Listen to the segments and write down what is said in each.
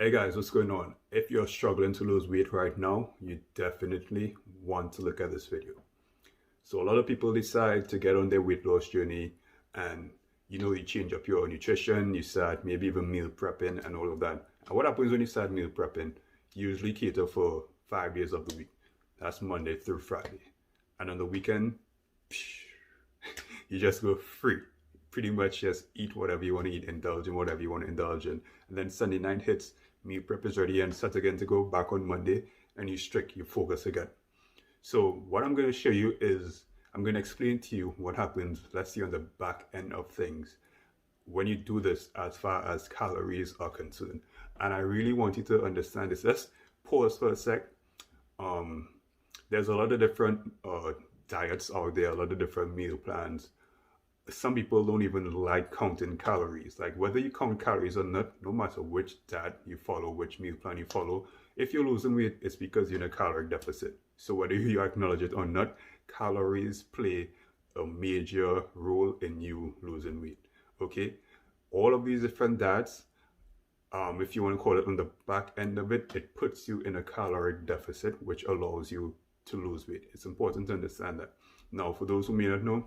Hey guys, what's going on? If you're struggling to lose weight right now, you definitely want to look at this video. So a lot of people decide to get on their weight loss journey and you change up your nutrition, you start maybe even meal prepping and all of that. And what happens when you start meal prepping? You usually cater for 5 days of the week. That's Monday through Friday. And on the weekend, you just go free. Pretty much just eat whatever you want to eat, indulge in whatever you want to indulge in. And then Sunday night hits, meal prep is ready and set again to go back on Monday, and you focus again. So what I'm going to show you is, I'm going to explain to you what happens, let's see, on the back end of things when you do this as far as calories are concerned. And I really want you to understand this. Let's pause for a sec. There's a lot of different diets out there, a lot of different meal plans. Some people don't even like counting calories. Like whether you count calories or not, no matter which diet you follow, which meal plan you follow, if you're losing weight, it's because you're in a caloric deficit. So whether you acknowledge it or not, calories play a major role in you losing weight. Okay? All of these different diets, if you want to call it on the back end of it, it puts you in a caloric deficit, which allows you to lose weight. It's important to understand that. Now, for those who may not know,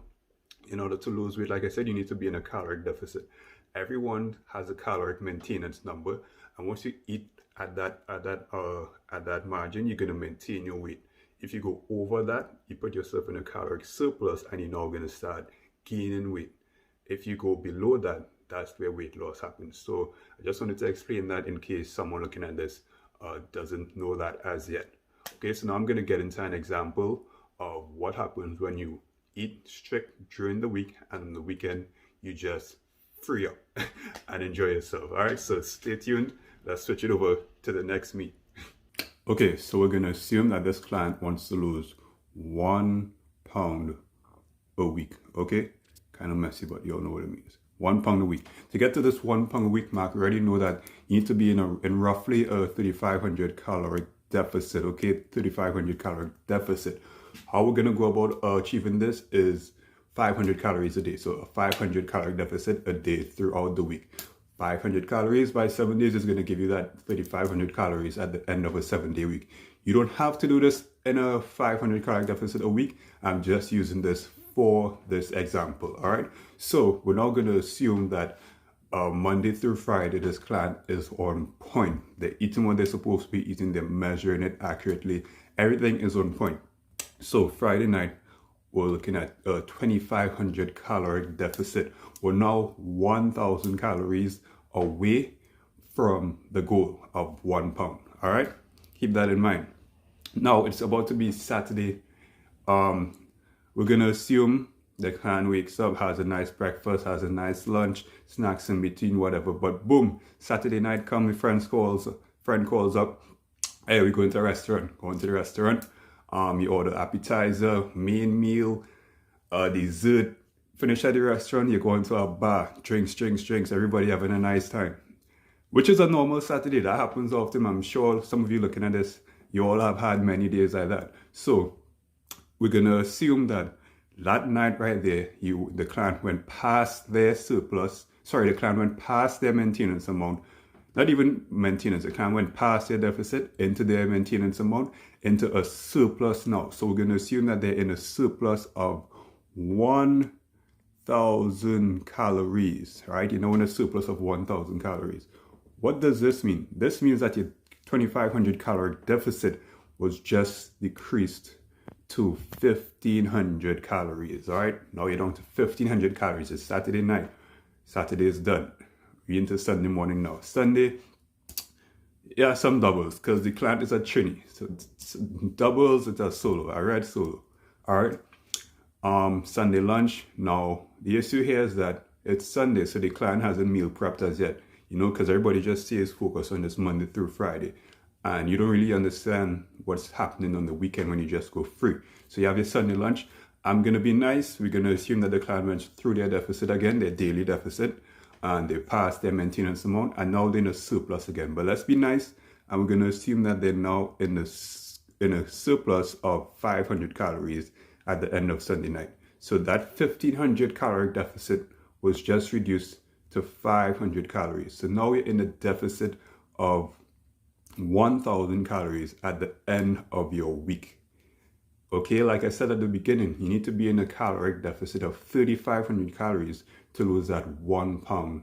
in order to lose weight, like I said, you need to be in a caloric deficit. Everyone has a caloric maintenance number, and once you eat at that margin, you're going to maintain your weight. If you go over that, you put yourself in a caloric surplus, and you're now going to start gaining weight. If you go below that, that's where weight loss happens. So I just wanted to explain that in case someone looking at this doesn't know that as yet. Okay, so now I'm going to get into an example of what happens when you eat strict during the week, and on the weekend you just free up and enjoy yourself. All right, so stay tuned. Let's switch it over to the next meat. Okay, so we're going to assume that this client wants to lose 1 pound a week. Okay, kind of messy, but you all know what it means. 1 pound a week. To get to this 1 pound a week mark, you already know that you need to be in roughly a 3,500 calorie deficit. Okay, 3,500 calorie deficit. How we're going to go about achieving this is 500 calories a day. So a 500 calorie deficit a day throughout the week. 500 calories by 7 days is going to give you that 3,500 calories at the end of a 7-day week. You don't have to do this in a 500 calorie deficit a week. I'm just using this for this example. All right. So we're now going to assume that Monday through Friday, this client is on point. They're eating what they're supposed to be eating. They're measuring it accurately. Everything is on point. So Friday night, we're looking at a 2,500 calorie deficit. We're now 1,000 calories away from the goal of 1 pound. All right, keep that in mind. Now it's about to be Saturday. We're gonna assume the client wakes up, has a nice breakfast, has a nice lunch, snacks in between, whatever. But boom, Saturday night come, my friend calls up. Hey, we're going to a restaurant. Going to the restaurant. You order appetizer, main meal, dessert. Finish at the restaurant, you go into a bar, drinks, everybody having a nice time. Which is a normal Saturday. That happens often. I'm sure some of you looking at this, you all have had many days like that. So we're gonna assume that night right there, the client went past their surplus. Sorry, the client went past their maintenance amount. Not even maintenance, the client went past their deficit into their maintenance amount, into a surplus now. So we're going to assume that they're in a surplus of 1,000 calories, right? You know, in a surplus of 1,000 calories. What does this mean? This means that your 2,500 calorie deficit was just decreased to 1,500 calories, all right? Now you're down to 1,500 calories. It's Saturday night. Saturday is done. We're into Sunday morning now. Sunday, yeah, some doubles because the client is a trini. So doubles, it's a solo, a red solo. All right. Sunday lunch. Now the issue here is that it's Sunday, so the client hasn't meal prepped as yet. You know, because everybody just stays focused on this Monday through Friday, and you don't really understand what's happening on the weekend when you just go free. So you have your Sunday lunch. I'm gonna be nice. We're gonna assume that the client went through their deficit again, their daily deficit, and they passed their maintenance amount, and now they're in a surplus again. But let's be nice, and we're going to assume that they're now in a surplus of 500 calories at the end of Sunday night. So that 1,500 calorie deficit was just reduced to 500 calories. So now we're in a deficit of 1,000 calories at the end of your week. Okay, like I said at the beginning, you need to be in a caloric deficit of 3,500 calories to lose that 1 pound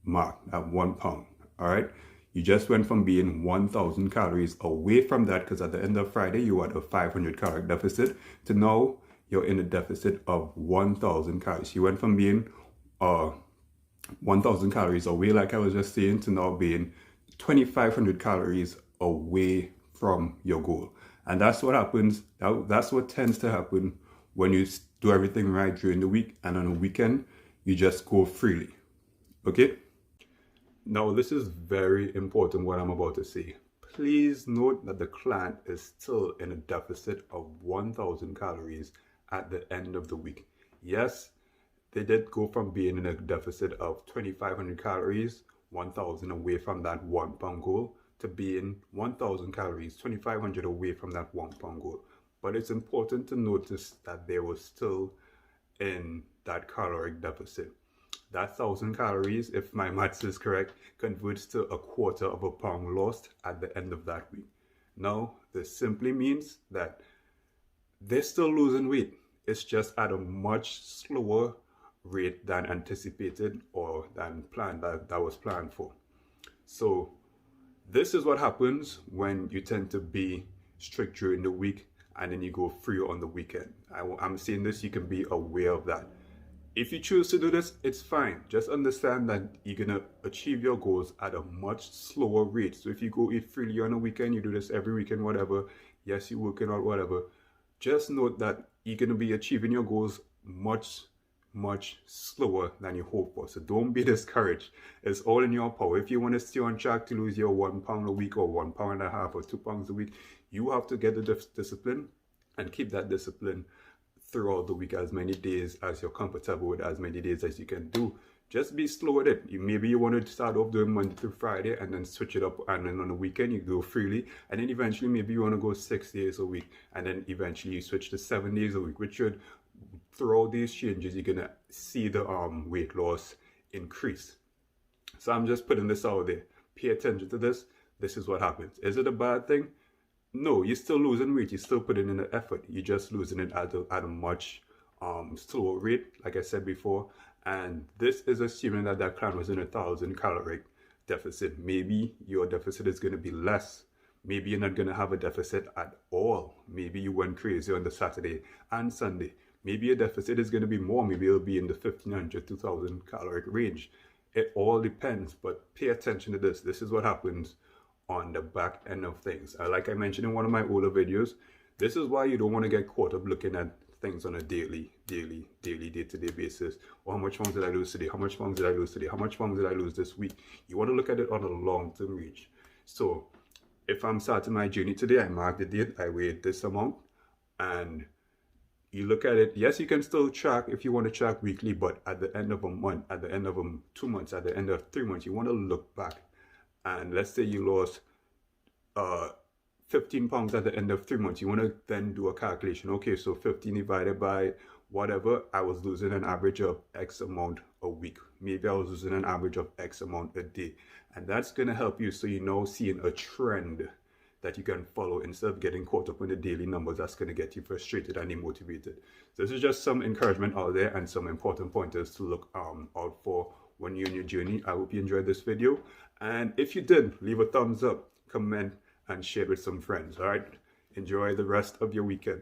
mark, that 1 pound. All right, you just went from being 1,000 calories away from that, because at the end of Friday you had a 500 caloric deficit, to now you're in a deficit of 1,000 calories. You went from being 1,000 calories away, like I was just saying, to now being 2,500 calories away from your goal. And that's what happens. That's what tends to happen when you do everything right during the week, and on a weekend, you just go freely. Okay? Now, this is very important what I'm about to say. Please note that the client is still in a deficit of 1,000 calories at the end of the week. Yes, they did go from being in a deficit of 2,500 calories, 1,000 away from that 1 pound goal, to being 1,000 calories, 2,500 away from that 1 pound goal. But it's important to notice that they were still in that caloric deficit. That 1,000 calories, if my maths is correct, converts to a 1/4 pound lost at the end of that week. Now, this simply means that they're still losing weight. It's just at a much slower rate than anticipated or than planned, that was planned for. So this is what happens when you tend to be strict during the week and then you go free on the weekend. I'm saying this, you can be aware of that. If you choose to do this, it's fine. Just understand that you're going to achieve your goals at a much slower rate. So if you go eat freely on a weekend, you do this every weekend, whatever, yes, you're working out, whatever, just note that you're going to be achieving your goals much slower than you hope for. So don't be discouraged. It's all in your power. If you want to stay on track to lose your 1 pound a week or 1.5 pounds or 2 pounds a week, you have to get the discipline and keep that discipline throughout the week, as many days as you're comfortable with, as many days as you can do. Just be slow with it. Maybe you want to start off doing Monday through Friday and then switch it up, and then on the weekend you go freely, and then eventually maybe you want to go 6 days a week, and then eventually you switch to 7 days a week, which should, throughout these changes, you're gonna see the weight loss increase. So I'm just putting this out there. Pay attention to this. This is what happens. Is it a bad thing? No, you're still losing weight. You're still putting in the effort. You're just losing it at a much slower rate, like I said before. And this is assuming that that client was in 1,000 caloric deficit. Maybe your deficit is going to be less. Maybe you're not going to have a deficit at all. Maybe you went crazy on the Saturday and Sunday. Maybe your deficit is going to be more. Maybe it'll be in the 1,500 to 2,000 caloric range. It all depends, but pay attention to this. This is what happens on the back end of things. Like I mentioned in one of my older videos, this is why you don't want to get caught up looking at things on a daily, day-to-day basis. Or how much pounds did I lose today? How much pounds did I lose today? How much pounds did I lose this week? You want to look at it on a long-term reach. So if I'm starting my journey today, I mark the date, I weighed this amount, and you look at it. Yes, you can still track if you want to track weekly, but at the end of a month, at the end of 2 months, at the end of 3 months, you want to look back. And let's say you lost 15 pounds at the end of 3 months. You want to then do a calculation. Okay, so 15 divided by whatever, I was losing an average of X amount a week. Maybe I was losing an average of X amount a day. And that's going to help you, so you know, seeing a trend that you can follow instead of getting caught up in the daily numbers. That's going to get you frustrated and demotivated. So this is just some encouragement out there and some important pointers to look out for when you're in your journey. I hope you enjoyed this video, and if you did, leave a thumbs up, comment, and share it with some friends. All right, enjoy the rest of your weekend.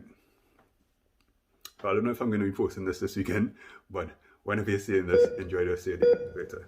I don't know if I'm going to be posting this weekend, but whenever you're seeing this, enjoy the rest of your day. Later.